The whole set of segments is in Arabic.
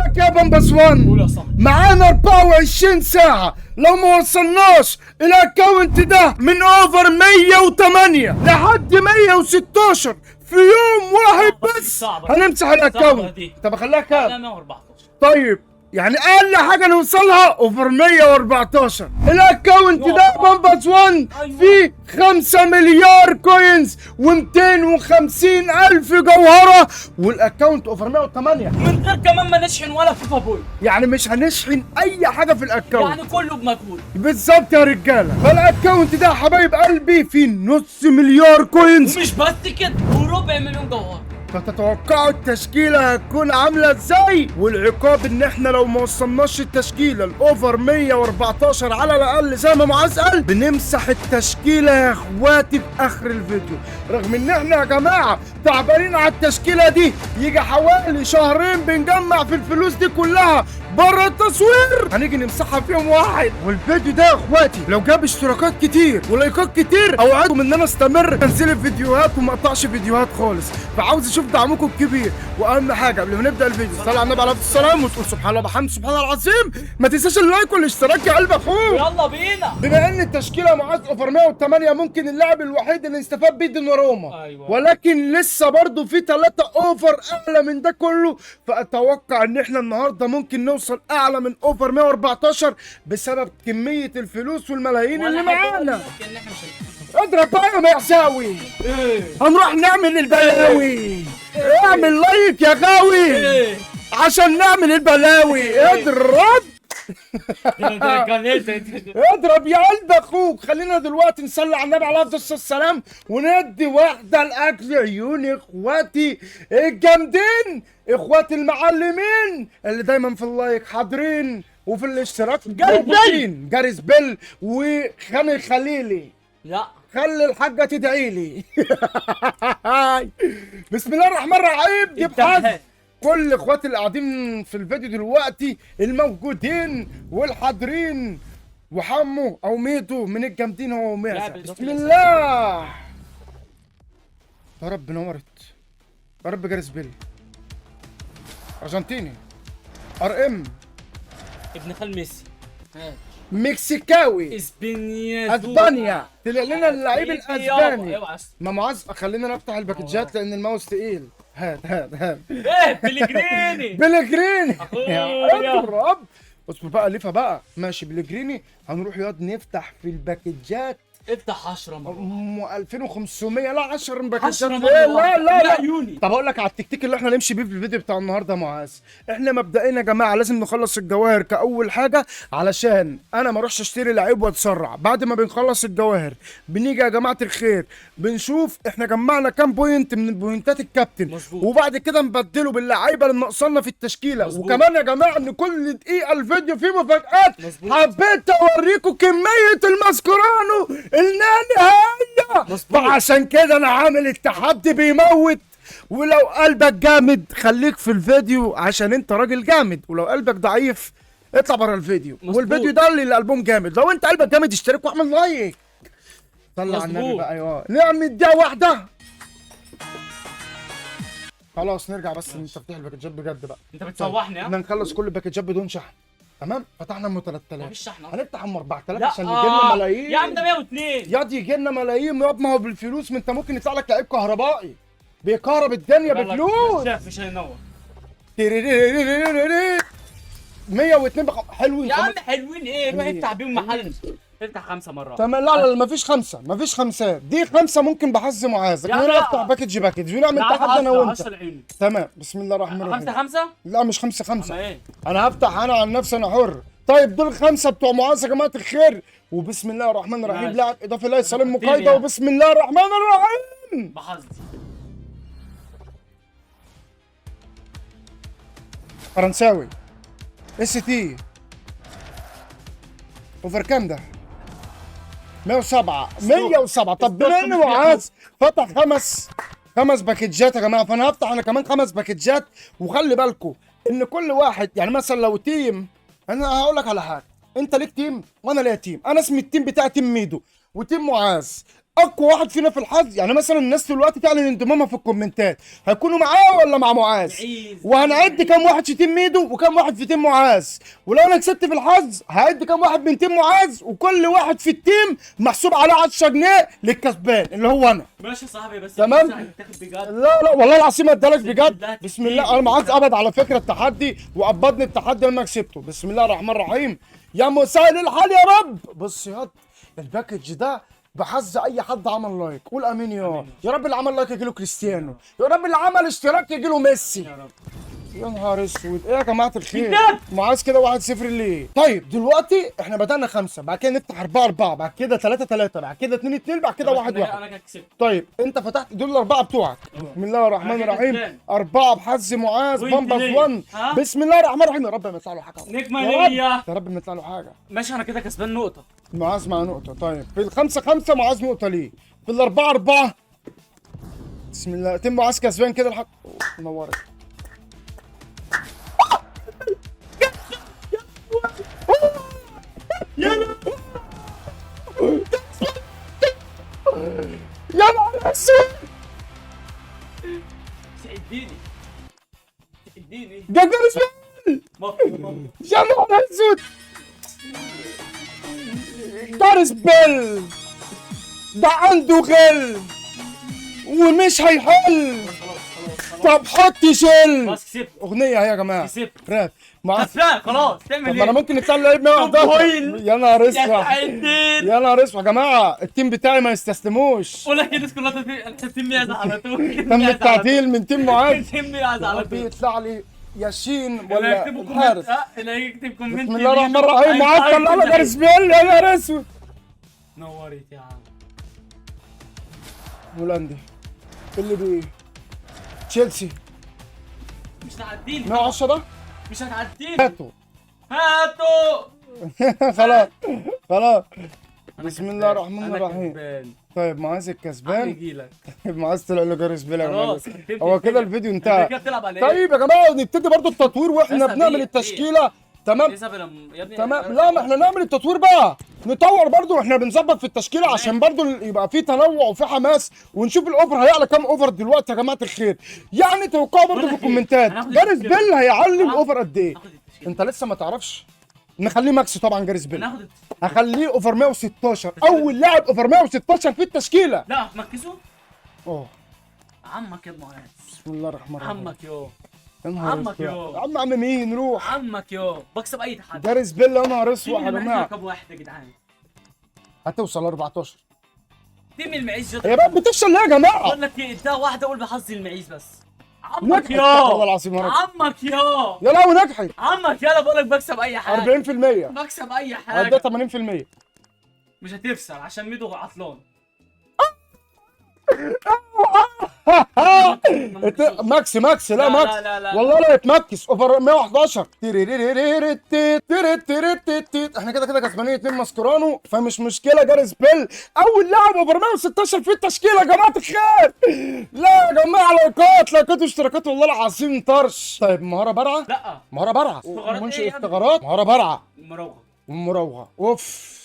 لك يا بمبس 1 قول يا صاحبي. معانا 24 ساعة لو ما وصلناش الاكونت ده من اوفر 108 لحد 116 في يوم واحد بس صعبة. هنمسح صعبة الاكونت. دي. طب اخليها كام؟ انا 114. طيب يعني اقل حاجه نوصلها اوفر 114. الاكونت ده بامبس 1 فيه 5 مليار كوينز و250 الف جوهره، والاكونت اوفر 108. من غير كمان ما نشحن ولا فيفا بوي، يعني مش هنشحن اي حاجه في الاكونت. يعني كله بمجهود. بالظبط يا رجاله. فالاكونت ده حبايب قلبي فيه نص مليار كوينز. ومش بس كده، وربع مليون جوهره. فتتوقعوا التشكيلة هتكون عاملة ازاي؟ والعقاب ان احنا لو ما وصلناش التشكيلة الاوفر 114 على الاقل زي ما معاذ قال بنمسح التشكيلة يا اخواتي في اخر الفيديو. رغم ان احنا يا جماعة تعبانين على التشكيلة دي، يجي حوالي شهرين بنجمع في الفلوس دي كلها بره التصوير، هنيجي نمسحها في يوم واحد. والفيديو ده يا اخواتي لو جاب اشتراكات كتير ولايكات كتير اوعدكم ان انا استمر تنزيل الفيديوهات وما اقطعش فيديوهات خالص. فعاوز اشوف دعمكم الكبير. واهم حاجه قبل ما نبدا الفيديو صلي على النبي عليه السلام وتقول سبحان الله وبحمده سبحان الله العظيم. ما تنساش اللايك والاشتراك يا قلب اخوك. يلا بينا. بما ان التشكيله معاذ اوفر 108 ممكن اللاعب الوحيد اللي استفاد بيه دوناروما. أيوة. ولكن لسه برضه في 3 اوفر اعلى من ده كله. فاتوقع ان احنا النهارده ممكن نوصل اعلى من اوفر 114 بسبب كميه الفلوس والملايين اللي معانا. اضرب بقى يا مأساوي. هنروح نعمل البلاوي. اعمل لايك يا غاوي عشان نعمل البلاوي. اضرب اضرب يا قلب اخوك. خلينا دلوقتي نصلي على النبي عليه الصلاه والسلام وندي واحده لاجل عيون اخواتي الجامدين، اخواتي المعلمين اللي دايما في اللايك حاضرين وفي الاشتراك جارين. جاريس بيل وخامي خليلي. لا خلي الحاجه تدعي لي. بسم الله الرحمن الرحيم. دي بحظ كل اخواتي اللي قاعدين في الفيديو دلوقتي الموجودين والحاضرين، وحمو او ميدو من الجامدين هو ومعزه. بسم الله يا رب. نورت يا رب. جاريس بيل ارجنتيني ار ام ابن خال ميسي. مكسيكاوي اسبانيا طلع لنا اللعيب الاسباني. ما معاذ خلينا نفتح الباكجات لان الماوس تقيل. هات ايه بليجريني. بليجريني يا رب. اصبر بقى لفه بقى ماشي. بليجريني هنروح يقعد نفتح في الباكجات. افتح 10 مرات 2500 لا 10 باكجات. 10 لا مرات. لا عيوني. طب اقول لك على التكتيك اللي احنا نمشي بيه في الفيديو بتاع النهارده يا معاذ. احنا مبدئيا يا جماعه لازم نخلص الجواهر كاول حاجه علشان انا ما اروحش اشتري لعيب واتسرع. بعد ما بنخلص الجواهر بنيجي يا جماعه الخير بنشوف احنا جمعنا كام بوينت من بوينتات الكابتن. مظبوط. وبعد كده نبدله باللعيبه اللي ناقصانا في التشكيله. مظبوط. وكمان يا جماعه ان كل دقيقه الفيديو فيه مفاجات. مظبوط. حبيت اوريكم كميه الماسكورانو النهائيه. فعشان كده انا عامل التحدي بيموت. ولو قلبك جامد خليك في الفيديو عشان انت راجل جامد، ولو قلبك ضعيف اطلع بره الفيديو. مظبوط. والفيديو ده اللي قلبهم جامد. لو انت قلبك جامد اشترك واعمل لايك. صلي على النبي بقى. ايوه نعمل ده واحده. خلاص نرجع بس لتفتيح الباكجات بجد بقى. انت بتسوحني ها؟ احنا نخلص كل الباكجات بدون شحن. تمام فتحنا ام 3000. مفيش شحن. هنفتح ام 4000 لا عشان يجي لنا ملايين. يا عم ده 102. ياض يجي لنا ملايين. ما هو بالفلوس. ما انت ممكن يطلع لك لعيب كهربائي بيكهرب الدنيا بفلوس. مش هينور. 102 حلوين يا عم حلوين ايه؟ روح افتح بيهم محل. افتح 5 مرات. تمام. لا مفيش 5. مفيش 5. دي 5 ممكن بحظ معاذ. خلينا نفتح باكج ونعمل تحدي انا وانت. تمام. بسم الله الرحمن الرحيم. 5 لا مش 5. ايه؟ انا هفتح انا عن نفسي انا حر. طيب دول 5 بتوع معاذ يا جماعه الخير. وبسم الله الرحمن الرحيم. لاعب اضافي لا سليم مقايضه. وبسم الله الرحمن الرحيم. بحظ. فرنساوي اس تي اوفر كام ده؟ 107. 107. طب بما ان معاذ فتح 5 باكجات يا جماعه فانا هفتح انا كمان 5 باكجات. وخلي بالكم ان كل واحد يعني مثلا لو تيم، انا هقول لك على حاجه. انت ليك تيم وانا ليا تيم. انا اسمي التيم بتاعي تيم ميدو وتيم معاذ. اقوى واحد فينا في الحظ. يعني مثلا الناس دلوقتي تعلن انضمامها في الكومنتات، هيكونوا معايا ولا مع معاذ؟ وهنعد كام واحد في تيم ميدو وكام واحد في تيم معاذ، ولو انا كسبت في الحظ هعد كام واحد من تيم معاذ، وكل واحد في التيم محسوب عليه 10 جنيه للكسبان اللي هو انا. ماشي يا صاحبي، بس تمام. هتتاخد بجد. لا والله العظيم ادالك بجد. بالله بسم الله. انا معاذ ابد على فكره التحدي، وقبضني التحدي لما كسبته. بسم الله الرحمن الرحيم. يا مسهل الحال يا رب. بص ياض، الباكج ده بحظ اي حد عمل لايك. قول امين يا رب. اللي عمل لايك يجي له كريستيانو، يا رب اللي عمل اشتراك يجي له ميسي. يا رب. يا نهار اسود، ايه يا جماعه الخير؟ معاذ كده 1-0 ليه؟ طيب دلوقتي احنا بدأنا 5، بعد كده نفتح 4-4، بعد كده 3-3، بعد كده 2-2، بعد كده 1-1. انا كده كسبت. طيب انت فتحت دول الاربعه بتوعك. بسم الله الرحمن الرحيم. 4 بحظ معاذ وانت بامباز ليه؟ 1. ها؟ بسم الله الرحمن الرحيم. يا رب ما يطلع له حاجه. نجمة يا رب ليا. يا رب ما يطلع له حاجه. ماشي انا كده كسبان نقطة. معاذ مع نقطه. طيب في ال5-5 معاذ نقطه ليه؟ في ال4-4 بسم الله تم معاذ كسبان كده الحق. نورت. يا نهار اسود. اديني اديني. جاكر اسماعيل. يا نهار اسود. جارس بيل ده عنده غل ومش هيحل. طب حط شل. خلاص كسبت. اغنيه اهي يا جماعه. كسبت. راب معاذ. كسبان خلاص. تعمل طب ايه؟ ما انا ممكن نطلع لعيب 111. يا نهار اسود. يا نهار اسود يا جماعه، التيم بتاعي ما يستسلموش. قول لك الناس كلها تتم ميازة على طول. تم التعديل من تيم معاذ. تتم ميازة على طول. يطلع لي ياشين اللي ولا هيكتبوا الحارس. كومنت اللي هيكتب كومنت بسم الله الرحمن الرحيم. معاذ طلع لك جارس بيل. يا نهار اسود. نورت يا عم. هولندي اللي بيه تشيلسي مش هتعديني. 110 مش هتعديني. هاتوا. هاتوا. خلاص خلاص. أنا بسم كسبان. الله الرحمن أنا الرحيم. كسبان. طيب معاذ الكسبان. يجيلك. معاذ طلع له جارس بيل يا جماعه. خلاص ختمت هو كده الفيديو. الفيديو انت انتهى. كده بتلعب على ايه؟ طيب يا جماعه نبتدي برضو التطوير واحنا لسه بنعمل دقيقة. التشكيله. تمام يا ابني تمام. لا ما احنا نعمل التطوير بقى، نطور برضو واحنا بنظبط في التشكيله عشان برضو يبقى في تنوع وفي حماس، ونشوف الاوفر هيعلى كام اوفر دلوقتي يا جماعه الخير. يعني توقعوا برضو بقول في لك ايه، الكومنتات هناخد جارس التشكيلة. بيل هيعلي ها؟ الاوفر قد ايه. هاخد التشكيلة. انت لسه ما تعرفش. نخليه ماكس طبعا جارس بيل. هناخد هخليه اوفر 116، اول لاعب اوفر 116 في التشكيله. لا هتمكسه. اه عمك يا معاذ. بسم الله الرحمن الرحيم. عمك يو. يا نهار عمك اسود. يو. عم مين روح. عمك يو. بكسب اي تحدي. جارس بيل يا نهار اسود تيم يا المعيز جماعه. رقم واحد يا جدعان. هتوصل 14. تيم المعيز يا رب بتفشل ليه يا جماعه؟ بقول لك ايه، اديها واحده قول بحظي المعيز بس. عمك نجحت يو. والله العظيم يا رب. عمك يو. يا لهوي نجحت. عمك يلا بقول لك بكسب اي حاجه. 40%. بكسب اي ده حاجه. 80%. مش هتفسر عشان ميدو عطلان. ماكس ماكس. لا لا، ماكس. لا، لا، لا. والله لا يتمكس. اوفر 111. احنا كده كسبانين 2 ماسكرانو، فمش مشكله. جارس بيل اول لاعب اوفر 116 في التشكيله يا جماعه الخير. لا يا جماعه لايكات واشتراكات والله العظيم طرش. طيب مهاره برعه. لا مهاره برعه استغارات ومنشئ ايه يا ابني؟ استغارات. مهاره برعه مراوغه. ومراوغه. اوف.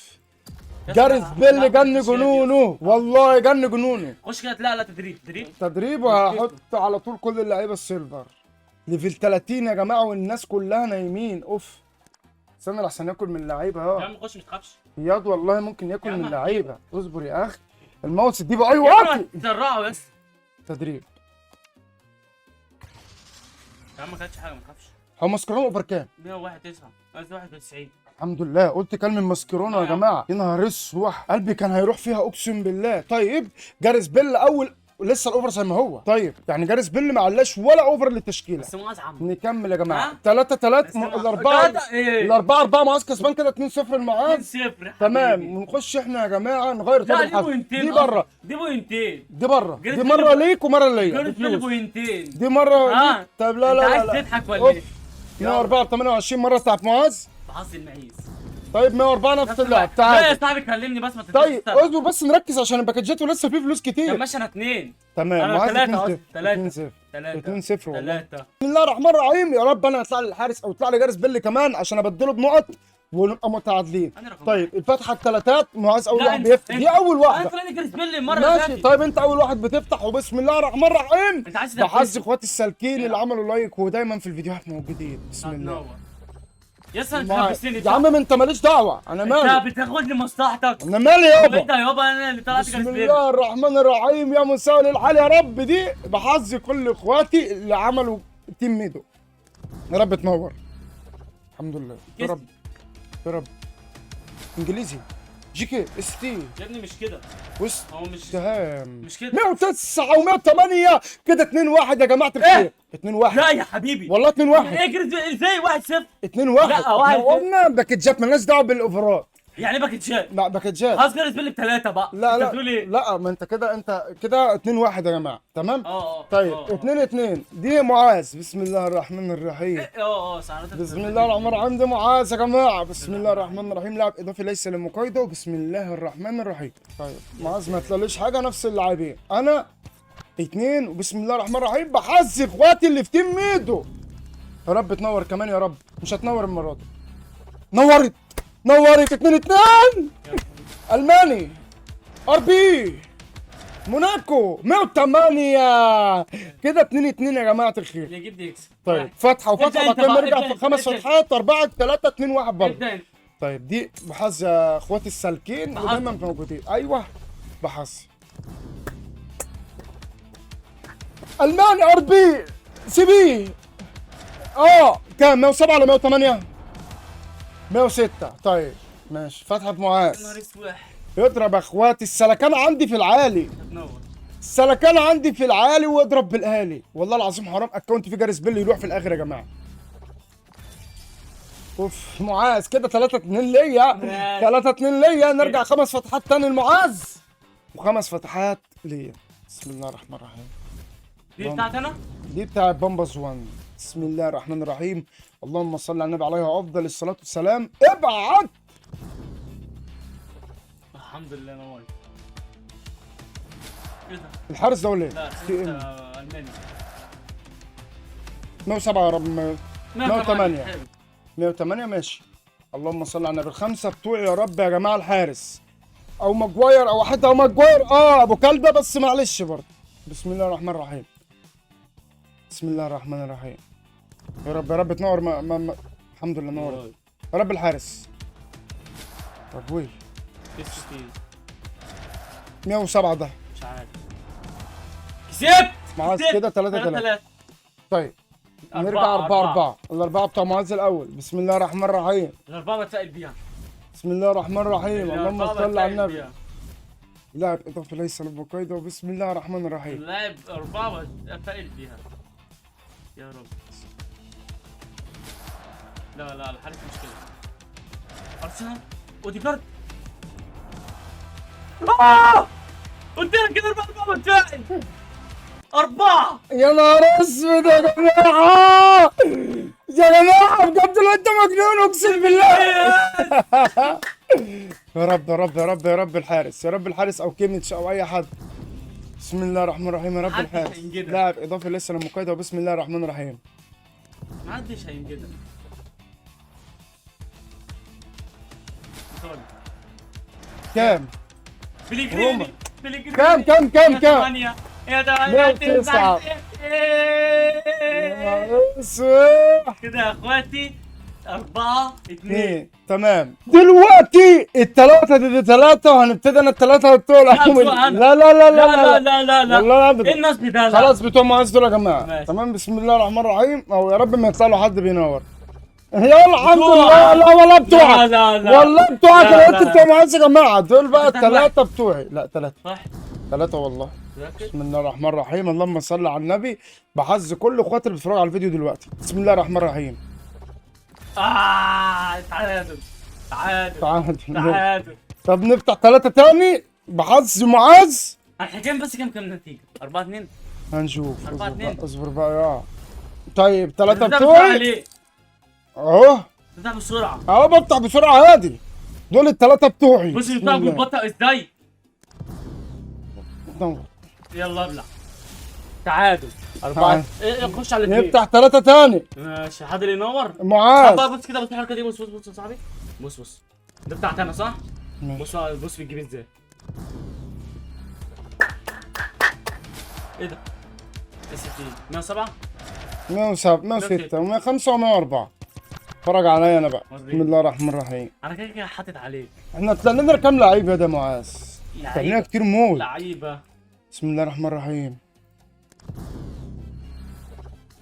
يا جارس سلام. بيل لا، جن التشكيلة دي. جنونه والله جن جنونه. خش كده. لا تدريب. تدريب. وهحط على طول كل اللعيبه السيلفر ليفل 30 يا جماعه، والناس كلها نايمين. اوف. استنى لحسن ياكل من اللعيبه يا اهو. عم خش ما تخافش. اياد والله ممكن ياكل يا من عم اللعيبه. اصبر يا اخي. الماوس تجيبه. يا عم ايوه. تسرعه بس. تدريب. يا عم ما كانتش حاجه ما تخافش. هو ماسكرونو اوفر كام؟ 191 191. الحمد لله. قلت كلمه ماسكرونو يا جماعه. يا نهار اسود قلبي كان هيروح فيها اقسم بالله. طيب جارس بيل اول لسه الاوفر زي ما هو. طيب يعني جارس بيل ما علاش ولا اوفر للتشكيله. بس معاذ عم. نكمل يا جماعه. ها؟ 3-3 الاربعه. ايه؟ الاربعه 4 معاذ كسبان كده 2-0 المعاذ. 2-0 تمام. ونخش احنا يا جماعه نغير طب لا دي الحظ. بوينتين. دي بره. دي بوينتين. دي بره. جاريث دي بيل مره ليك ومره ليا. جاريث دي بيل فلوس. بوينتين. دي مره ها؟ ليك. طب لا لا انت لا عايز لا. تضحك ولا أوف. ايه؟ 104 28 مره بتاعت معاذ. بحظي المعيز. طيب 104 نفس اللاعب. لا يا تعال. صاحبي كلمني بس ما تنساش طيب اصبر بس نركز عشان الباكجات ولسه في فلوس طب كتير. ماشي انا 2. تمام. انا معاذ 3 2-0. 3 2-0 والله. 3. بسم الله الرحمن الرحيم. يا رب انا يطلع لي الحارس او يطلع لي جارس بيل كمان عشان ابدله بنقط ونبقى متعادلين. أنا رقم طيب الفتحه الثلاثات معاذ اول لا، واحد أنت- بيفتح، دي اول انا واحده. طلع لي كريس بيلي المره اللي ماشي فاتت. طيب انت اول واحد بتفتح، وبسم الله الرحمن الرحيم. انت عايز بحظ اخواتي السالكين اللي عملوا لايك ودايما في الفيديوهات موجودين. بسم الله. يا اسطى انت ما- لبستني يا عم انت ماليش دعوه، انا مالي، انت بتاخد لي مصلحتك. انا مالي يابا. انت يابا انا اللي طلعت بسم كريس بيلي. الله الرحمن الرحيم يا مساء الحال يا رب. دي بحظ كل اخواتي اللي عملوا تيم ميدو، يا رب تنور. الحمد لله يا رب يا رب. انجليزي جيكي اس تي يا ابني مش كده، وسط هو مش سهام مش كده. 109 و108 كده 2-1 يا جماعه الخير. 2-1 لا يا حبيبي والله 2-1 ايه كريس بيلي ازاي 1-0؟ 2-1. لا، واحد. احنا قلنا باكجات مالناش دعوه بالاوفرات. يعني باكت شات لا باكجات. خلاص كريس بيلي بثلاثه بقى. لا انت لا بتقول ايه؟ لا ما انت كده 2-1 يا جماعه تمام. اه طيب اه 2-2 دي معاذ. بسم الله الرحمن الرحيم. ساعتها بسم الله الرحمن الرحيم. دي معاذ يا جماعه. بسم الله الرحمن الرحيم. لاعب اضافي ليس لمقايضه. بسم الله الرحمن الرحيم. طيب معاذ ما تلاقيش حاجه، نفس اللاعبين انا 2. وبسم الله الرحمن الرحيم بحظ اخواتي اللي في تيم ميدو. يا رب تنور كمان يا رب. مش هتنور المره دي. نورت 2-2 الماني ار بي موناكو 108 كده 2-2 يا جماعه الخير. اللي يجيب دي يكسب. طيب فتحه ابدأ وفتحه انت بعد كده بقى، نرجع ابدأ في 5 ابدأ. فتحات 4-3-2-1 برضه. ابدا انت. طيب دي بحظ يا اخواتي السالكين بحظ. ودايما موجودين. ايوه بحظ. الماني ار بي سي بي. كام 107 ولا 108؟ 106. طيب ماشي. فتحه معاذ. نهار اسود. اضرب يا اخواتي. السلكان عندي في العالي، هتنور. السلكان عندي في العالي، واضرب بالآلي. والله العظيم حرام اكونت فيه جارس بيل يروح في الاخر يا جماعه. اوف معاذ كده 3-2 ليا. 3-2 ليا. نرجع 5 فتحات تاني لمعاذ و5 فتحات ليا. بسم الله الرحمن الرحيم. دي بتاعت انا؟ دي بتاع بامباز 1. بسم الله الرحمن الرحيم. اللهم صل على النبي عليه افضل الصلاه والسلام. ابعت. الحمد لله نور. ايه ده؟ الحارس ده ولا ايه؟ لا في انت إيه؟ الماني. 107 يا رب. 108. حلو. 108 ماشي. اللهم صل على النبي. الخمسه بتوعي يا رب يا جماعه الحارس، او ماجواير او حتى او ماجواير ابو كلبه، بس معلش برضه. بسم الله الرحمن الرحيم. بسم الله الرحمن الرحيم. يا رب يا رب تنور. الحمد لله نور يا رب. الحارس ابوي 107 ده مش عارف. كسبت. معاذ كده 3-3. طيب نرجع 4-4. الاربعه بتوع معاذ الاول. بسم الله الرحمن الرحيم. الاربعه بتسال بيها. بسم الله الرحمن الرحيم. اللهم الأربعة صل على بتسأل النبي. بيها. لاعب اضافي ليس للمقايضه. وبسم الله الرحمن الرحيم. اللاعب اربعه بتسال بيها. يا رب. لا الحارس مش كده. ارسنال اوديجارد. قلت لك كده 4 بتاعي. 4. يا نهار اسود يا جماعه. يا جماعه بجد لو انت مجنون اقسم بالله. يا رب يا رب يا رب يا رب الحارس. يا رب الحارس او كيميتش او اي حد. بسم الله الرحمن الرحيم. يا رب محدش الحارس. هينجدك. لاعب اضافي لسه للمقايضه. وبسم الله الرحمن الرحيم. محدش هينجدك. كام؟ بليجريني. كام كام كام كام؟ 8 يا 109. 9. اسود. كده يا اخواتي 4-2. تمام. دلوقتي الثلاثة دي 3 وهنبتدي انا الثلاثة بتوع الأول. بتوع أنا. لا لا لا لا لا لا لا لا والله ابدا. ايه النصب ده؟ خلاص بتوع معاذ دول يا جماعة. ماشي. تمام. بسم الله الرحمن الرحيم. او يا رب ما يطلع له حد بينور. يلا الحمد بتوع. لله. لا والله بتوعك. لا لا لا. والله بتوعك. لا انا قلت لا. بتوع معاذ يا جماعة. دول بقى بتاعت واحد. الثلاثة بتوعي. لا 3. صح 3 والله. متأكد؟ بسم الله الرحمن الرحيم. اللهم صل على النبي. بحظ كل اخواتي اللي بيتفرجوا على الفيديو دلوقتي. بسم الله الرحمن الرحيم. تعادل تعادل تعال. تعادل. طب نفتح 3 تاني بحظ معاذ. الحكام بس كام نتيجة؟ 4-2. هنشوف. 4-2. اصبر بقى يا. طيب 3 بتفتح بتوعي ليه؟ اهو. بتفتح بسرعة. اهو بفتح بسرعه عادي. دول ال3 بتوعي. بص بسم بتاع الله. بتبطئ ازاي؟ نور. يلا ابلع. تعادل 4. خش على 2. نفتح 3 تاني. ماشي حاضر ينور. معاذ. بص كده بص الحركة دي. بص يا صاحبي. بص بص، ده بتاعتي انا صح؟ ماشي. بص بتجيب ازاي. ايه ده؟ اس تي 107 107 106 105 و104. اتفرج عليا انا بقى. وريني. بسم الله الرحمن الرحيم. انا كده كده حاطط عليك. احنا طلعنا لنا كام لعيب يا ده معاذ؟ طلعنا كتير موت. لعيبه. بسم الله الرحمن الرحيم.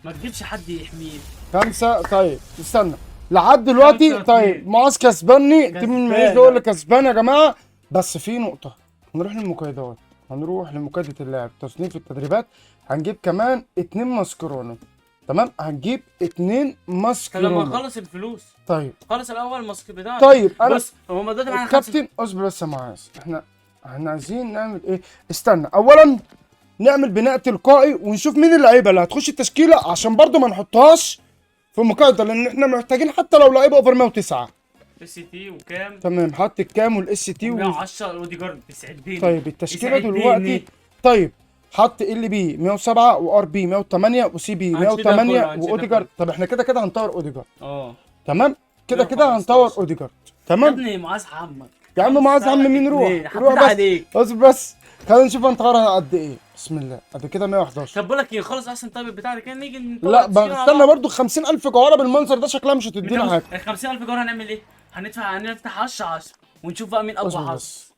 ما تجيبش حد يحميك. 5. طيب استنى لحد دلوقتي. 5-2. طيب معاذ كسباني. كسبان. تيم المعيز ده هو اللي كسبان يا جماعه. بس في نقطه، هنروح للمقايضات. هنروح لمقايضه اللاعب، تصنيف التدريبات. هنجيب كمان 2 ماسكرونو. تمام، هنجيب 2 طب لما ماسكرونو. نخلص الفلوس طيب خلص الاول الماسك بتاعك. طيب انا بص هو ما دلوقتي معانا كابتن اصبر بس يا معاذ. احنا عايزين نعمل ايه؟ استنى اولا نعمل بناء تلقائي ونشوف مين اللعيبه اللي هتخش التشكيله، عشان برضو ما نحطهاش في مقايضه، لان احنا محتاجين حتى لو لعيبه اوفر 109. اس تي وكام؟ تمام، حط الكام والاس تي 110 اوديجارد تسعدني. طيب التشكيله يسعدني. دلوقتي. طيب حط ال بي 107 وار بي 108 وسي بي هنشيل ده 108 كله، هنشيل ده واوديجارد. كله. طب احنا كده كده هنطور اوديجارد. اه تمام كده 115. هنطور اوديجارد. يا تمام ابني معاذ عمك. يا عم معاذ عم مين روح حطيت روح بس. عليك. اصبر بس خلينا نشوف هنطورها قد ايه. بسم الله قد كده 111. طب بقول لك ايه، خلص احسن طيب بتاعك كده نيجي نطلع لا التشكيلة مع استنى بعض. برضو 50,000 جوهره بالمنظر ده شكلها مش هتدينا حاجه. ال 50,000 جوهر هنعمل ايه؟ هنفتح 10 ونشوف بقى مين اقوى اصبر حظ. بس.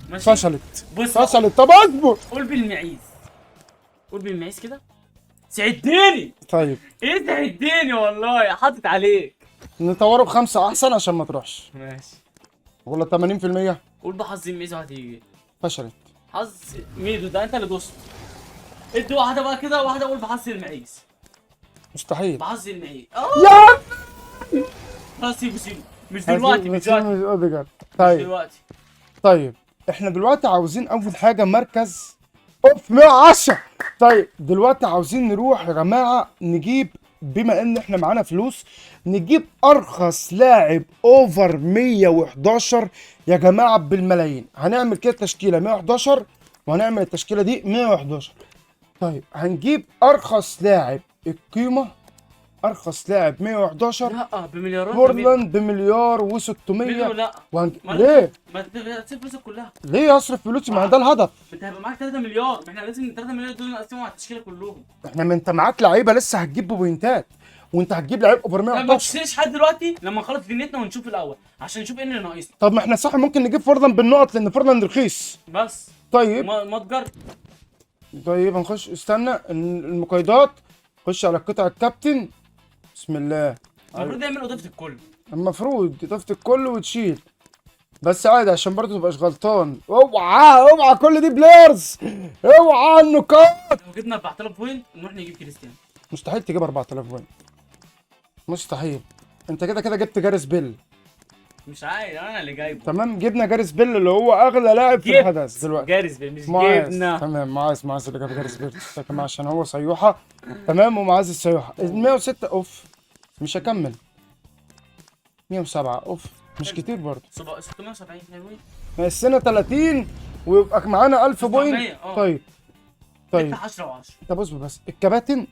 ماشي. فشلت بص فشلت. طب اصبر. قول بالمعيز. قول بالمعيز كده. سعدتني. طيب ايه سعدتني والله حاطط عليك. نطوره بخمسه احسن عشان ما تروحش. ماشي. ولا 80%. قول بحظ المعيز وهتيجي. فشلت. حظ ميدو ده انت اللي دوست. ادي واحده بقى كده، واحده قول بحظ المعيز. مستحيل بحظ المعيز. يا خلاص سيبه مش دلوقتي مش دلوقتي مش اوديجارد. مش طيب دلوقتي. طيب احنا دلوقتي عاوزين اول حاجه مركز اوف 110. طيب دلوقتي عاوزين نروح يا جماعه نجيب، بما ان احنا معانا فلوس، نجيب ارخص لاعب اوفر 111 يا جماعه بالملايين. هنعمل كده تشكيله 111 وهنعمل التشكيله دي 111. طيب هنجيب ارخص لاعب القيمه، ارخص لاعب 111 لا بمليارات. بورلاند بمليار و600. ميدو لا. ليه؟ ما تسيب فلوسك كلها. ليه اصرف فلوسي؟ ما ده الهدف. انت هيبقى معاك 3 مليار، ما احنا لازم 3 مليار دول نقسمهم على التشكيله كلهم. احنا ما انت معاك لعيبه لسه هتجيب بوينتات، وانت هتجيب لعيب اوفر ما 111. تشتريش حد دلوقتي لما نخلص دنيتنا ونشوف الاول عشان نشوف ايه اللي ناقصنا. طب ما احنا صح ممكن نجيب فورلاند بالنقط لان فورلاند رخيص. بس طيب متجر. طيب هنخش. استنى المقايضات. خش على قطع الكابتن. بسم الله. المفروض يعمل اضافه الكل. المفروض اضافه الكل وتشيل، بس عادي عشان برضه تبقاش غلطان. اوعى كل دي بلايرز. اوعى النقاط. لو جبنا 4000 بوينت نروح نجيب كريستيانو. مستحيل تجيب 4000 بوينت، مستحيل. انت كده كده جبت جاريس بيل. مش عارف انا اللي جايبه. تمام جبنا جاريس بيل اللي هو اغلى لاعب في جبت الحدث دلوقتي. جاريس بيل مش معاذ جبنا. تمام معاذ اللي جاب جاريس بيل يا جماعه عشان هو صيوحه. تمام ومعاذ الصيوحه. 106 اوف مش هكمل. 107 اوف مش كتير برضه. 670 حلوين. السنه 30 ويبقى معانا 1000 بوينت. 900 اه. طيب نفتح 10 و10. طب اصبر بس الكباتن.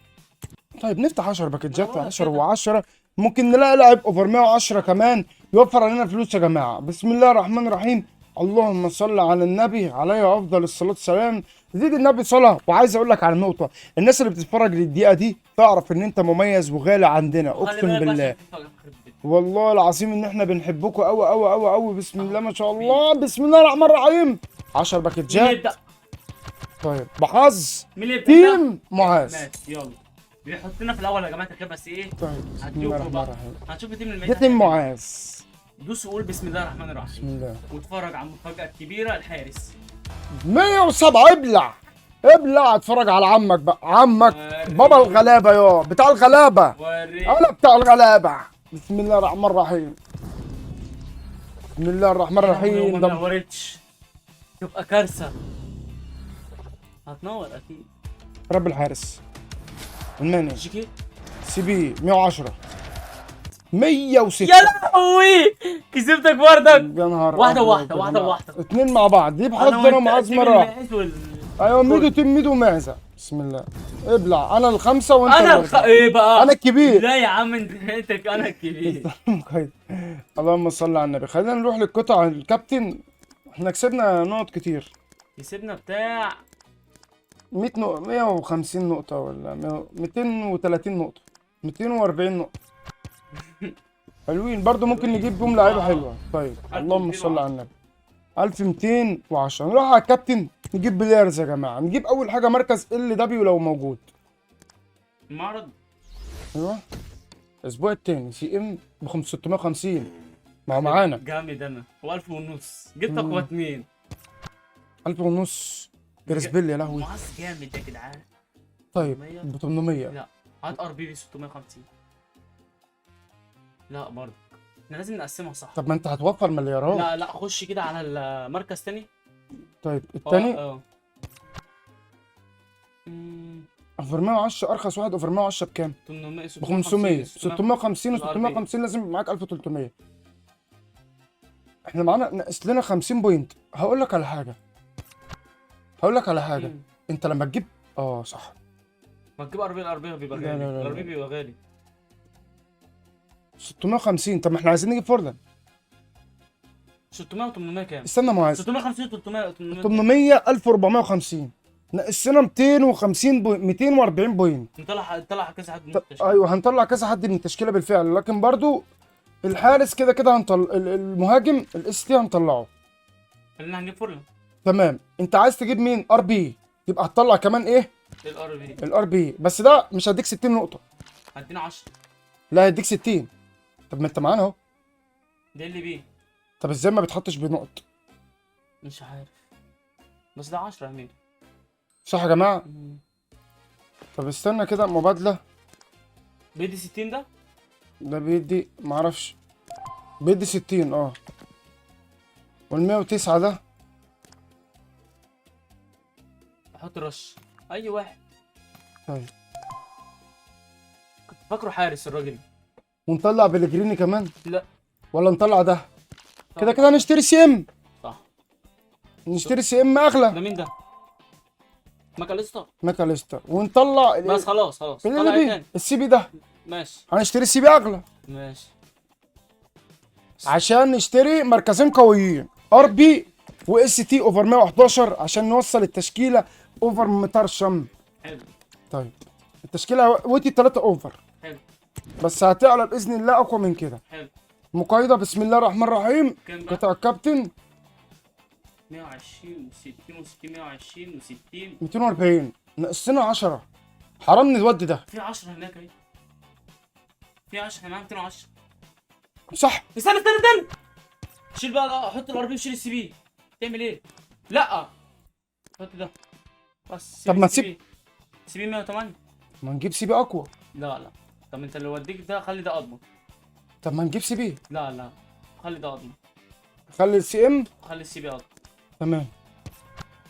طيب نفتح 10 باكجات والله 10 و10 ممكن نلاقي لاعب اوفر 110 كمان يوفر علينا فلوس يا جماعه. بسم الله الرحمن الرحيم. اللهم صل على النبي عليه افضل الصلاه والسلام. زيد النبي صلاه. وعايز اقول لك على نقطه، الناس اللي بتتفرج للدقيقه دي تعرف ان انت مميز وغالي عندنا اقسم بالله. والله العظيم ان احنا بنحبكم قوي قوي قوي قوي. بسم الله ما شاء الله. بسم الله الرحمن الرحيم. 10 مين باكجات. يبدا؟ طيب بحظ مين اللي يبدا؟ تيم معاذ. ماشي يلا. بيحطنا في الاول يا جماعه كده بس ايه؟ طيب بسم الله الرحمن الرحيم. هنشوف التيم ده الميت. تيم معاذ. دوس وقول بسم الله الرحمن بسم الرحيم الله. واتفرج على المفاجاه الكبيره الحارس. 107 ابلع اتفرج على عمك بقى. عمك بابا الغلابه يا بتاع الغلابه. وريني. انا بتاع الغلابه. بسم الله الرحمن الرحيم. بسم الله الرحمن الرحيم. ما نورتش تبقى كارثه. هتنور اكيد. رب الحارس الماني جيكي. سي بي 110 106. يا لهوي كسبتك بردك. يا نهار واحدة أبيض واحدة يا واحدة جماعة. واحدة. اتنين مع بعض دي بحظ انا معاذ مره واحده. ايوه ميدو تيم ميدو معزه. بسم الله. ابلع، انا الخمسه وانت ايه بقى؟ انا الكبير. لا يا عم انت انا الكبير. كويس. اللهم صل على النبي. خلينا نروح للقطع الكابتن. احنا كسبنا نقط كتير. كسبنا بتاع 100 نقطة، 150 نقطة ولا 230 نقطة، 240 نقطة. حلوين برضو، ممكن نجيب بيهم لعيبة حلوة. طيب اللهم صل على النبي. 1210. نروح على الكابتن نجيب بلايرز يا جماعة. نجيب أول حاجة مركز ال دبليو لو موجود. معرض. ايوه. الأسبوع التاني سي ام ب 650. ما هو معانا. جامد انا. و1000 ونص جبت اقوى 2. 1000 ونص. جريسبيل يا لهوي. معز جامد يا جدعان. طيب ب 800. لا هات ار بي ب 650. لا برضه احنا لازم نقسمها صح. طب ما انت هتوفر مليارات. لا خش كده على المركز تاني. طيب التاني اه اوفر 110. ارخص واحد اوفر 110 بكام؟ 800 ب 500. 650 و 650 لازم يبقى معاك 1300. احنا معانا ناقص لنا 50 بوينت. هقول لك على حاجه. انت لما تجيب صح. ما تجيب ار بي. الار بي بيبقى لا غالي. لا لا الار بي بيبقى غالي. 650. طب ما احنا عايزين نجيب فورلان. 600 و800 كام؟ استنى معاذ. 650 300 800 1450. ناقص لنا 250 240 بوينت. نطلع كذا حد من طب التشكيل. ايوه هنطلع كذا حد من التشكيله بالفعل، لكن برضو الحارس كده المهاجم الاس تي هنطلعه. خلينا هنجيب فورلان. تمام. انت عايز تجيب مين؟ ار بي. يبقى هتطلع كمان ايه؟ الار بي. بس ده مش هديك 60 نقطه. هدينا 10. لا هيديك 60. طب ما انت معانا اهو. ده اللي بيه. طب ازاي ما بتحطش بنقط؟ مش عارف. بس ده 10 يا ميدو. صح يا جماعه. طب استنى كده، مبادله. بيدي 60 ده؟ ده بيدي معرفش. بيدي 60 وال 109 ده احط رش اي واحد. طيب. كنت فاكره حارس الراجل. ونطلع بلجريني كمان. لا ولا نطلع ده. كده نشتري سي ام. صح. نشتري سي ام اغلى. ده مين ده؟ ماكاليستر. ونطلع بس خلاص طلع ايه تاني؟ السي بي ده. ماشي. هنشتري السي بي اغلى. ماشي. عشان نشتري مركزين قويين، ار بي واس تي اوفر 111، عشان نوصل التشكيله اوفر مطرشم. حلو. طيب التشكيله وتي 3 اوفر. حلو. بس هتعلى باذن الله اقوى من كده. حلو. مقايضه. بسم الله الرحمن الرحيم. كام بقى؟ قطع الكابتن 120 و60 و60 120 و60 240. ناقصنا 10. حرام نودي ده. في 10 هناك اهي. في 10 احنا معانا 210. صح. استنى شيل بقى. حط الار بي وشيل السي بي. تعمل ايه؟ لا حط ده بس. طب ما تسيب سي بي 108. ما نجيب سي بي اقوى. لا طب انت اللي وديك ده خلي ده اضمن. طب ما نجيب سي بي. لا خلي ده اضمن. خلي السي ام. خلي السي بي اضمن. تمام.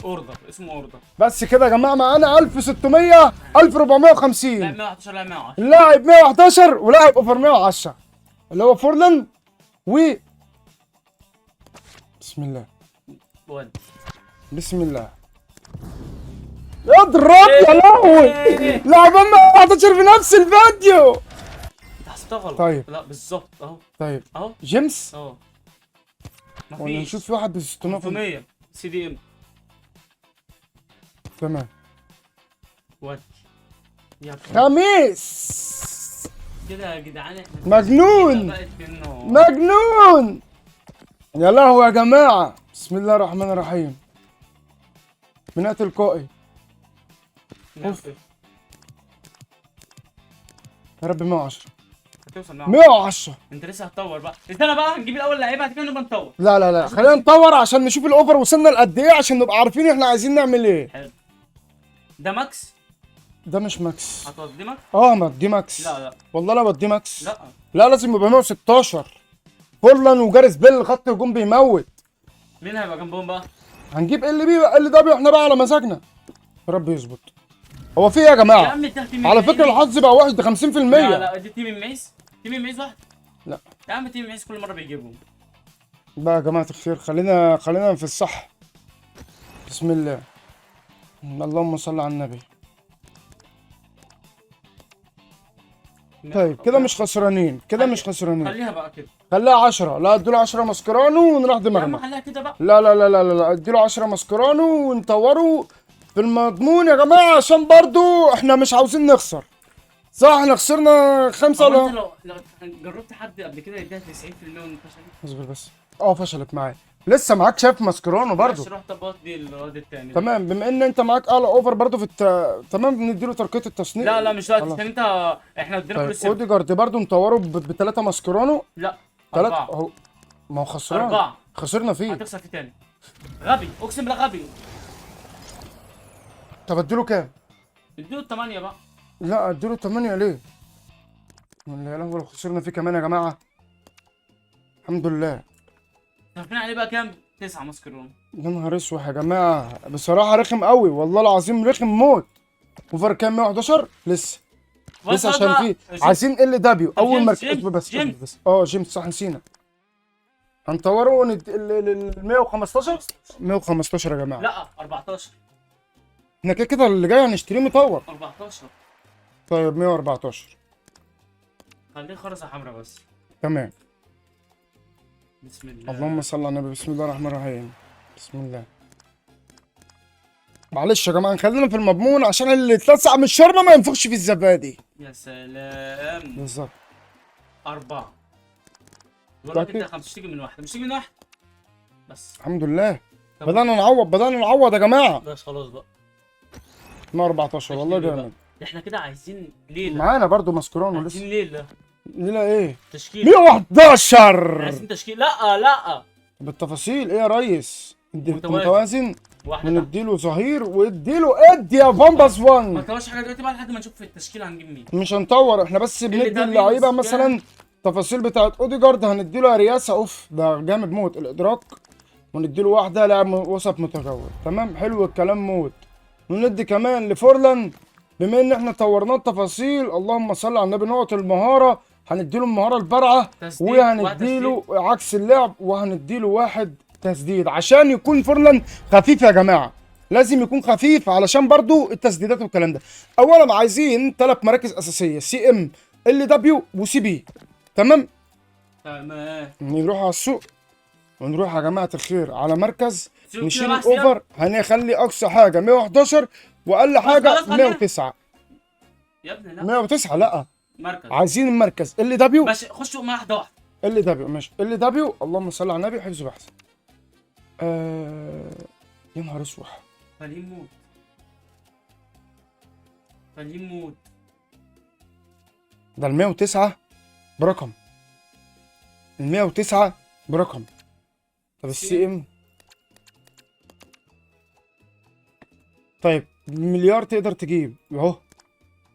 اوردر اسمه اوردر. بس كده يا جماعه معانا 1600 1450. لاعب 111 لاعب 110. لاعب 111 ولاعب اوفر 110 اللي هو فورلان و بسم الله. ود بسم الله. اضرب يا لهوي. لاعبين 111 في نفس الفيديو. انت حسبتها غلط. طيب. لا بالظبط اهو. طيب اهو جيمس. مفيش. ولا نشوف في واحد ب 600 سي دي ام. تمام. ود خميس. كده يا جدعان احنا مجنون. بقت منه. مجنون. يا لهوي يا جماعه. بسم الله الرحمن الرحيم. بناء تلقائي. اوف. يا رب 110. هتوصل 110. انت لسه هتطور بقى. استنى بقى هنجيب الاول لعيبه بعد كده نبقى نطور. لا خلينا نطور عشان نشوف الاوفر وصلنا لقد ايه، عشان نبقى عارفين احنا عايزين نعمل ايه. حلو. ده ماكس. ده مش ماكس. هتودي ماكس؟ ما دي ماكس. لا والله لا بدي ماكس. لا لازم يبقى 116. فورلان وجاريس بيل خط هجوم بيموت. مين هيبقى جنبهم بقى؟ هنجيب ال بي بقى ال دبليو احنا بقى على مزاجنا. يا رب يظبط. هو في ايه يا جماعه؟ يا عم على فكره الحظ بقى واحد 50%. لا دي تيم الميز. تيم الميز واحد. لا يا عم تيم الميز كل مره بيجيبهم. بقى يا جماعه الخير. خلينا في الصح. بسم الله. اللهم صل على النبي. طيب كده مش خسرانين، كده مش خسرانين. خليها بقى كده. خليها 10. لا اديله 10 ماسكرانو ونروح يا عم دماغنا. خليها كده بقى. لا لا لا لا لا لا، اديله 10 ماسكرانو ونطوره في المضمون يا جماعه، عشان برضو احنا مش عاوزين نخسر. صح احنا خسرنا 5 هو انت ولا؟ لو جربت حد قبل كده يديها 90% وانت فشل؟ اصبر بس. فشلت معايا. لسه معاك شايف ماسكرانو برضو. ماشي، رحت طبقت دي الواد التاني. تمام، بما ان انت معاك اعلى اوفر برضو في تمام، نديله ترقيه التصنيع. لا لا مش دلوقتي، خلاص. عشان انت احنا ادينا طيب كل السبب. اوديجارد برضو مطوره ب3 ماسكرانو. لا 3 4. اهو. ما هو خسران. 4 خسرنا فيه. هتخسر فيه تاني. غبي، اقسم بالله غبي. طب اديله كام؟ اديله 8 بقى. لا اديله 8 ليه؟ ولا يا لهوي لو خسرنا فيه كمان يا جماعه. الحمد لله. عارفين عليه بقى كام؟ 9 ماسكرون. يا نهار اسود يا جماعه، بصراحه رخم قوي والله العظيم، رخم موت. اوفر كام؟ 111 لسه. لسه عشان فيه عايزين ال دبليو اول مركز. بس جيمس صح نسينا. هنطوره ال 115. 115 يا جماعه. لا 14. احنا كده كده اللي جاي هنشتريه مطور. 14. طيب 114. خليه خرزه حمراء بس. تمام. بسم الله. اللهم صل على النبي. بسم الله الرحمن الرحيم. بسم الله. معلش يا جماعه خلينا في المضمون، عشان اللي اتلسع من الشوربه ما ينفخش في الزبادي. يا سلام. بالظبط. 4. بقول لك انت مش تيجي من واحده، مش تيجي من واحده بس. الحمد لله. بدأنا نعوض يا جماعه. بس خلاص بقى. 114 والله جامد. احنا كده عايزين ليله. معانا برضو ماسكرانو عايزين لسه. ليله. ليله ايه؟ تشكيل. 111. عايزين تشكيل. لا لا بالتفاصيل ايه يا ريس؟ متوازن. واحده ونديله ظهير واديله ادي يا فامباس 1. ما تطورش حاجه دلوقتي بقى لحد ما نشوف في التشكيل هنجيب مين. مش هنطور، احنا بس بندي اللعيبه مثلا تفاصيل بتاعت اوديجارد. هنديله ارياسا اوف ده جامد موت الادراك، ونديله واحده لاعب وسط متجول. تمام حلو الكلام موت. وندي كمان لفورلان، بما ان احنا طورناه التفاصيل اللهم صل على النبي، نقط المهاره هنديله المهاره البارعه، وهنديله عكس اللعب، وهنديله واحد تسديد عشان يكون فورلان خفيف يا جماعه. لازم يكون خفيف علشان برضو التسديدات والكلام ده. اولا عايزين 3 مراكز اساسيه، سي ام ال دبليو وسي بي. تمام. نروح على السوق ونروح يا جماعه الخير على مركز نشيل الاوفر. هنخلي اقصى حاجه 111 واقل حاجه 109. يا ابني لا 109 لا مركز. عايزين المركز ال دبليو. ماشي خشوا مع واحده. ال دبليو ماشي. ال دبليو اللهم صل على النبي حفظ بحث. يا نهار اسود. خليه يموت. ده ال 109 برقم. ال 109 برقم. طب السي ام. طيب مليار تقدر تجيب اهو.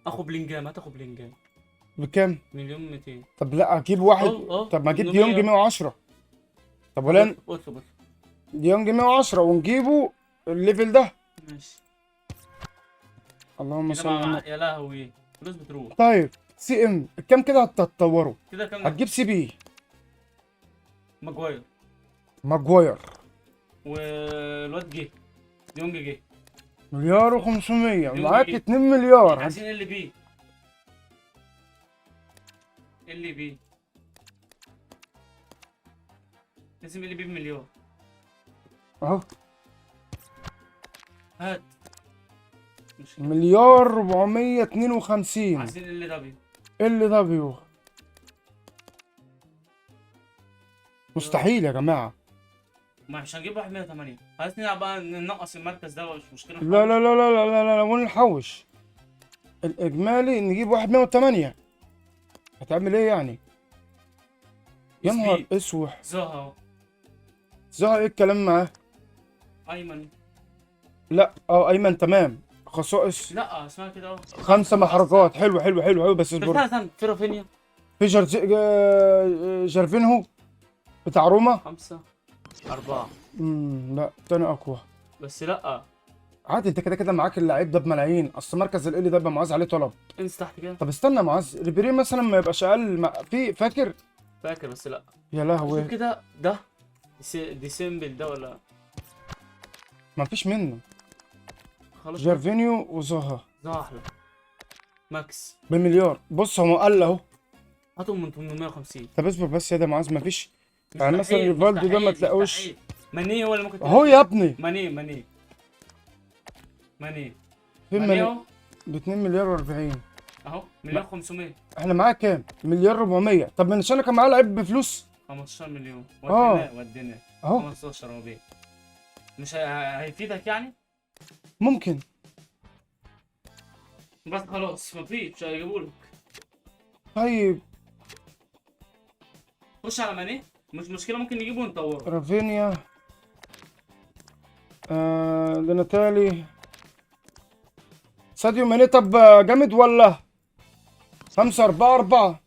اخو بلينجهام. هات اخو بلينجهام. بكام؟ 1,200,000. طب لا اجيب واحد. طب ما اجيب ديونج 110. طب ولا ديونج 110 ونجيبه الليفل ده. ماشي. اللهم صل على النبي. يا لهوي فلوس بتروح. طيب سي ام كام كده هتطوره؟ كده كام؟ هتجيب سي بي. ماجواير والواد جه ديونج جه. مليار و500 معاك 2 مليار. عايزين ال بي لازم ال بي بمليار اهو. هات مليار 452. عايزين ال دبليو. ال دبليو مستحيل يا جماعه. مش هنجيب واحد 180. عايز نلعب بقى ننقص المركز ده مش مشكله. لا لا لا لا لا لا لا ونحوش الاجمالي نجيب واحد 108. هتعمل ايه يعني؟ يا نهار اسوح. زها ايه الكلام معاه؟ ايمن. لا ايمن تمام. خصائص لا اسمها كده اهو 5 محركات. حلو حلو حلو حلو بس اصبر. في رافينيا. في جارفينهو بتاع روما 5 4. لا تاني اقوى. بس لا عادي انت كده كده معاك اللعيب ده بملايين. اصل مركز ال ده يبقى معاذ عليه طلب. انسى تحت كده. طب استنى معاذ ريبيري مثلا ما يبقاش اقل في فاكر بس لا. يا لهوي كده ده ديسمبل ده ولا ما فيش منه. خلاص. جارفينيو وزها احلى. ماكس. بمليار. بص هو قال اهو. هاتهم من 850. طب اصبر بس يا ده معاذ، مفيش يعني مثلا مستحيل، ريفالدو ده ما مستحيل، تلاقوش. مستحيل. ماني هو اللي ممكن اهو يا ابني. ماني ماني ماني فين ماني ماني؟ اهو. ب 2 مليار و40. اهو مليون 500. احنا معانا كام؟ مليار 400. طب من عشان كان معاه لعيب بفلوس. 15 مليون اه. ودينا اهو 15 هو بيه. مش هيفيدك يعني. ممكن. بس خلاص مفيش، مش هيجيبولك. طيب خش على ماني، مش مشكله، ممكن نجيبه ونطوره. رافينيا. دوناتالي. ساديو ماني. طب جامد ولا 5-4-4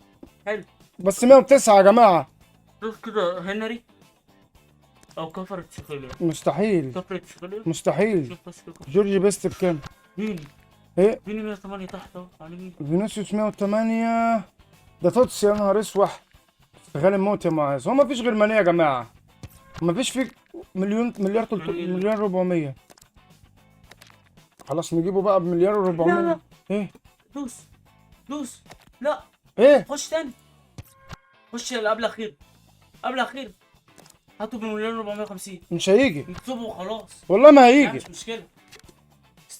حلو. بس 109 يا جماعة. شوف كده هنري او كفر تشيخيليا. مستحيل. كفر تشيخيليا. مستحيل. شوف بس كده. جورجي بيست بكام؟ مين؟ ايه؟ مين 108 تحت اهو على مين؟ فينيسيوس 108. ده توتس يا نهار اسوح. غالب موت يا معاذ. هو مفيش غير ماني يا جماعة. مفيش فيه مليار مليار 400. خلاص نجيبه بقى بمليار لا و400. لا. ايه؟ دوس دوس. لا ايه؟ خش تاني. خش اللي قبل اخير. قبل اخير. هاتوا بمليون 450. مش هيجي نكتبه وخلاص. والله ما لا هيجي. مش مشكلة.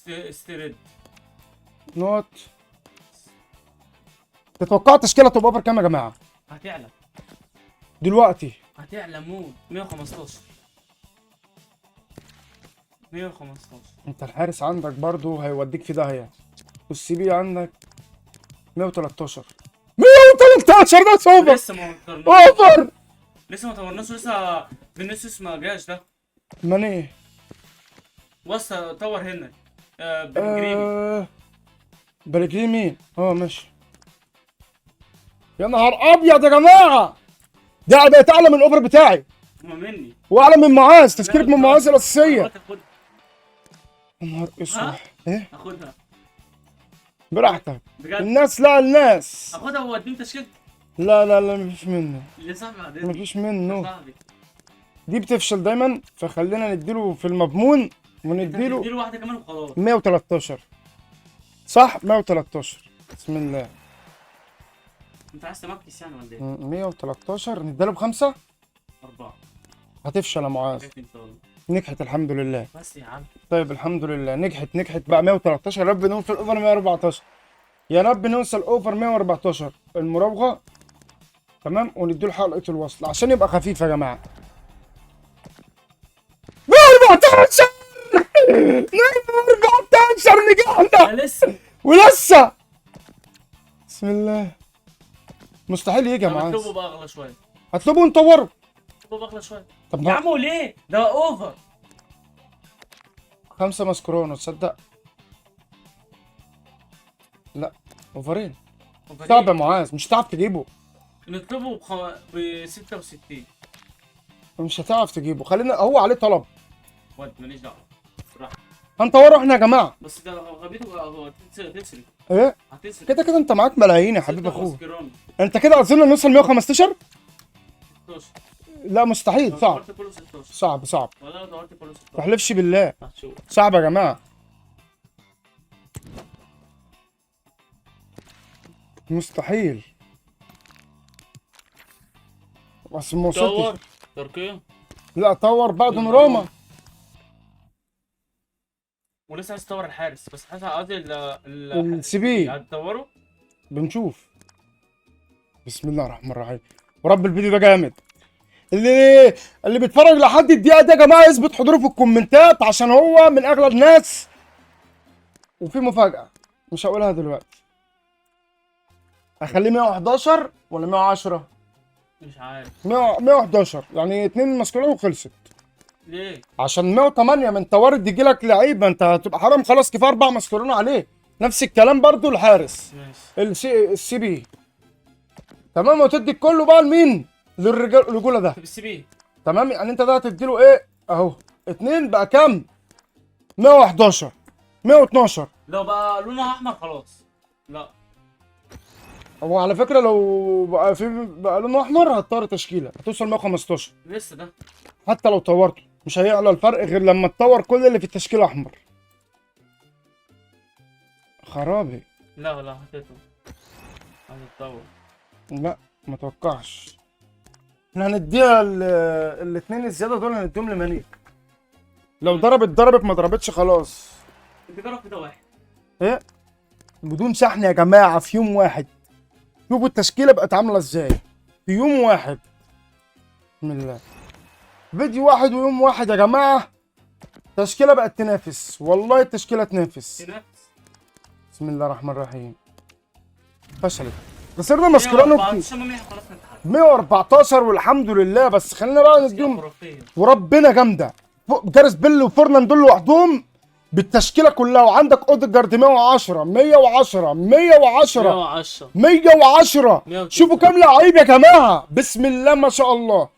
استرد. نوت. تتوقع تشكيلة توب اوفر كام يا جماعة؟ هتعلى. دلوقتي هتعلى موت. 115. 115. انت الحارس عندك برضو هيوديك في داهية. والسي بي عندك 113. 113 ده اوفر. لسه ما طورناش. اوفر. لسه ما طورناش. لسه فينيسيوس ما جاش ده. ماني. وسط طور هنا. بنجريمي. بلجري مين؟ ماشي. يا نهار ابيض يا جماعة. ده بقت اعلى من الاوفر بتاعي. هما مني. واعلى من معاذ. تذكيرك من معاذ الاساسية. هاخدها. يا نهار اسود. ايه؟ هاخدها براحتك. بجد. الناس لا الناس. هاخدها واديني تشكيل. لا مفيش منه. لصاحبي بعدين. مفيش منه. صاحبي. دي بتفشل دايما، فخلينا نديله في المضمون ونديله اديله واحدة كمان وخلاص. 113. صح 113. بسم الله. انت عايز تمكس يعني ولا ايه؟ 113 نديله ب5. 4. هتفشل يا معاذ. ان شاء الله. نجحت الحمد لله. بس يا عم. طيب الحمد لله نجحت بقى 113. يا رب نوصل اوفر 114. يا رب نوصل اوفر 114 المراوغه. تمام ونديله حلقه الوصل عشان يبقى خفيف يا جماعه. 114. 114 نجحنا. لسه. ولسه. بسم الله. مستحيل يجي يا معاذ. هطلبه بقى اغلى شويه. هطلبه ونطوره. هطلبه بقى اغلى شويه. طب يا عم ليه؟ ده اوفر. 5 ماسكرونو تصدق؟ لا اوفرين. صعب يا معاذ مش هتعرف تجيبه. نطلبه ب 66. مش هتعرف تجيبه. خلينا هو عليه طلب. ود ماليش دعوه. راح. هنطوره احنا يا جماعه. بس ده غبيته هو هتسرق. ايه؟ هتسرق. كده انت معاك ملايين يا حبيب ستة اخوك. ماسكيرون. انت كده اظن نوصل 115. 16. لا مستحيل. صعب دورت كله 16. صعب. والله لو دورت كله 16. ما تحلفش بالله. هتشوف. صعب يا جماعه. مستحيل. بس ما دور. وصلتش. تركيا. لا طور بقى دوناروما. ولسه عايز تطور الحارس بس حاسس قصدي السي بي. هتطوره. بنشوف. بسم الله الرحمن الرحيم. ورب الفيديو ده جامد. اللي بيتفرج لحد الدقيقه دي يا جماعه يثبت حضوره في الكومنتات عشان هو من اغلى الناس. وفي مفاجاه مش هقولها دلوقتي. اخليه 111 ولا 110؟ مش عارف 111 يعني 2 ماسكولين وخلصت. ليه. عشان 108 من توارد يجي لك لعيبه انت هتبقى حرام خلاص كفايه 4 ماسكولين عليه. نفس الكلام برضو الحارس. ماشي. السي بي. تمام وتدي كله بقى لمين؟ للرجوله ده. السي بي. تمام يعني انت ده هتديله ايه؟ اهو 2 بقى كام؟ 111 112. لو بقى لونها احمر خلاص. لا هو على فكره لو بقى لونه احمر هتطور تشكيله هتوصل 115. لسه ده. حتى لو طورته مش هيعلى الفرق غير لما تطور كل اللي في التشكيله احمر. خرابي. لا لا حطيته. هتتطور. لا ما توقعش. احنا هنديها الاتنين الزياده دول هنديهم لمليك. لو ضربت ما ضربتش خلاص. انت جرب كده واحد. ايه بدون شحن يا جماعه في يوم واحد. شوفوا التشكيله بقت عامله ازاي في يوم واحد. بسم الله. فيديو واحد ويوم واحد يا جماعه. التشكيله بقت تنافس، والله التشكيله تنافس. بسم الله الرحمن الرحيم. فشلت. خسرنا ماسكرانو 114 والحمد لله. بس خلينا بقى نديهم وربنا جامده. جارس بيل وفورنان دول لوحدهم بالتشكيله كلها. وعندك اوديجارد 110 110 110 110. شوفوا كام لعيب يا جماعه. بسم الله ما شاء الله.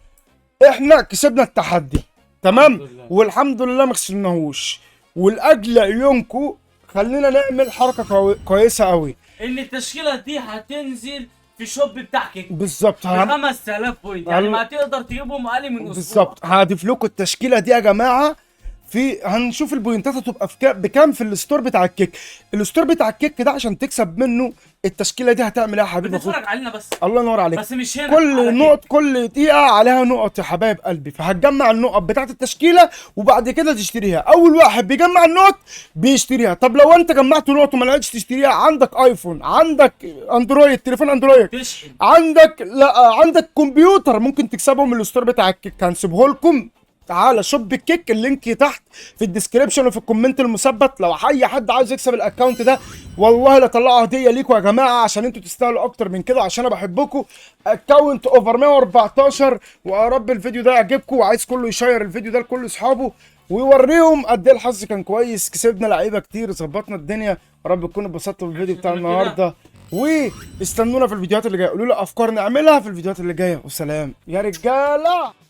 احنا كسبنا التحدي تمام والحمد لله ما خسرناهوش. ولاجل عيونكم خلينا نعمل حركه كويسه قوي. ان التشكيله دي هتنزل في شوب بتاع كيك بالظبط. 5000 بوينت يعني ما تقدر تجيبهم اقل من اسبوع. بالظبط. هضيف لكم التشكيله دي يا جماعه. هنشوف البوينتات هتبقى بكام في الستور بتاع الكيك. الستور بتاع الكيك ده عشان تكسب منه التشكيله دي هتعمل ايه يا حبيبي اخوك؟ بتتفرج علينا بس. الله ينور عليك. بس مش هنا. كل نقط كل دقيقه عليها نقط يا حبايب قلبي. فهتجمع النقط بتاعه التشكيله وبعد كده تشتريها. اول واحد بيجمع النقط بيشتريها. طب لو انت جمعت نقط وما لقيتش تشتريها، عندك ايفون، عندك اندرويد، تليفون اندرويد، تشحن. عندك كمبيوتر، ممكن تكسبه من الستور بتاع الكيك. هنسيبه لكم. تعالى شوب الكيك، اللينك تحت في الديسكريبشن وفي الكومنت المثبت. لو اي حد عايز يكسب الاكونت ده والله لا طلعوا هديه ليكم يا جماعه، عشان انتوا تستاهلوا اكتر من كده، عشان انا بحبكم. اكونت اوفر 114. ويا رب الفيديو ده يعجبكم، وعايز كله يشير الفيديو ده لكل اصحابه ويوريهم قد ايه الحظ كان كويس. كسبنا لعيبه كتير، ظبطنا الدنيا. يا رب تكونوا اتبسطتوا بالفيديو بتاع النهارده. واستنونا في الفيديوهات اللي جايه. قولوا لي افكار نعملها في الفيديوهات اللي جايه. وسلام يا رجاله.